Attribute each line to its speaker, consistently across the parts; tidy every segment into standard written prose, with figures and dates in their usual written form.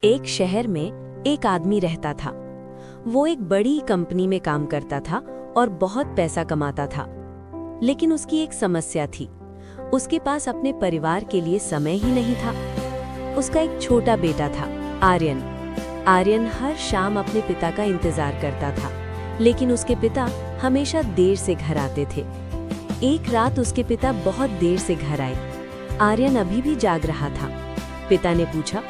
Speaker 1: एक शहर में एक आदमी रहता था। वो एक बड़ी कंपनी में काम करता था और बहुत पैसा कमाता था। लेकिन उसकी एक समस्या थी, उसके पास अपने परिवार के लिए समय ही नहीं था। उसका एक छोटा बेटा था, आर्यन। आर्यन हर शाम अपने पिता का इंतजार करता था, लेकिन उसके पिता हमेशा देर से घर आते थे। एक रात उसके पिता बहुत देर से घर आए। आर्यन अभी भी जाग रहा था। पिता ने पूछा,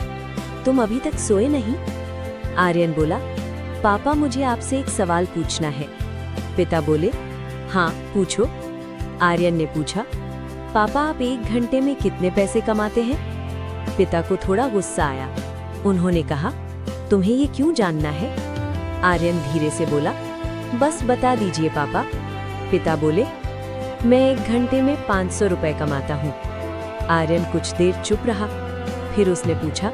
Speaker 1: तुम अभी तक सोए नहीं? आर्यन बोला, पापा मुझे आपसे एक सवाल पूछना है। पिता बोले, हाँ पूछो। आर्यन ने पूछा, पापा आप एक घंटे में कितने पैसे कमाते हैं? पिता को थोड़ा गुस्सा आया। उन्होंने कहा, तुम्हें ये क्यों जानना है? आर्यन धीरे से बोला, बस बता दीजिए पापा। पिता बोले, मैं एक घंटे में 500 रुपए कमाता हूँ। आर्यन कुछ देर चुप रहा, फिर उसने पूछा,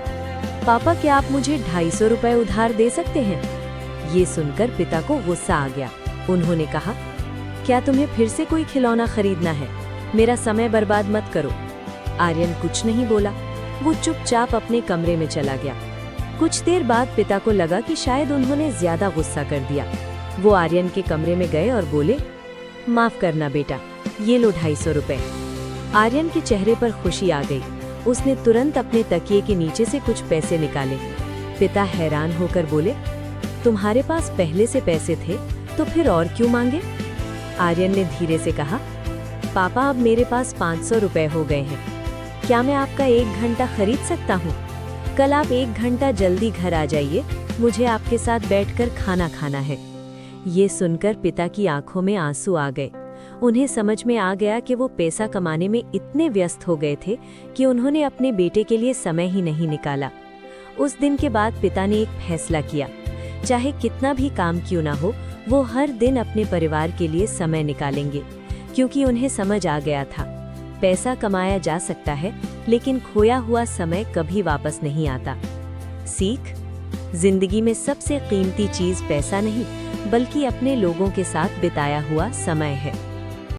Speaker 1: पापा क्या आप मुझे 250 रुपए उधार दे सकते हैं? ये सुनकर पिता को गुस्सा आ गया। उन्होंने कहा, क्या तुम्हें फिर से कोई खिलौना खरीदना है? मेरा समय बर्बाद मत करो। आर्यन कुछ नहीं बोला, वो चुपचाप अपने कमरे में चला गया। कुछ देर बाद पिता को लगा कि शायद उन्होंने ज्यादा गुस्सा कर दिया। वो आर्यन के कमरे में गए और बोले, माफ करना बेटा, ये लो 250 रुपए। आर्यन के चेहरे पर खुशी आ गई। उसने तुरंत अपने तकिए के नीचे से कुछ पैसे निकाले। पिता हैरान होकर बोले, तुम्हारे पास पहले से पैसे थे तो फिर और क्यों मांगे? आर्यन ने धीरे से कहा, पापा अब मेरे पास 500 रुपए हो गए हैं। क्या मैं आपका 1 घंटा खरीद सकता हूँ? कल आप 1 घंटा जल्दी घर आ जाइए, मुझे आपके साथ बैठकर खाना खाना है। ये सुनकर पिता की आंखों में आंसू आ गए। उन्हें समझ में आ गया कि वो पैसा कमाने में इतने व्यस्त हो गए थे कि उन्होंने अपने बेटे के लिए समय ही नहीं निकाला। उस दिन के बाद पिता ने एक फैसला किया, चाहे कितना भी काम क्यों ना हो, वो हर दिन अपने परिवार के लिए समय निकालेंगे, क्योंकि उन्हें समझ आ गया था, पैसा कमाया जा सकता है, लेकिन खोया हुआ समय कभी वापस नहीं आता। सीख, जिंदगी में सबसे कीमती चीज पैसा नहीं, बल्कि अपने लोगों के साथ बिताया हुआ समय है।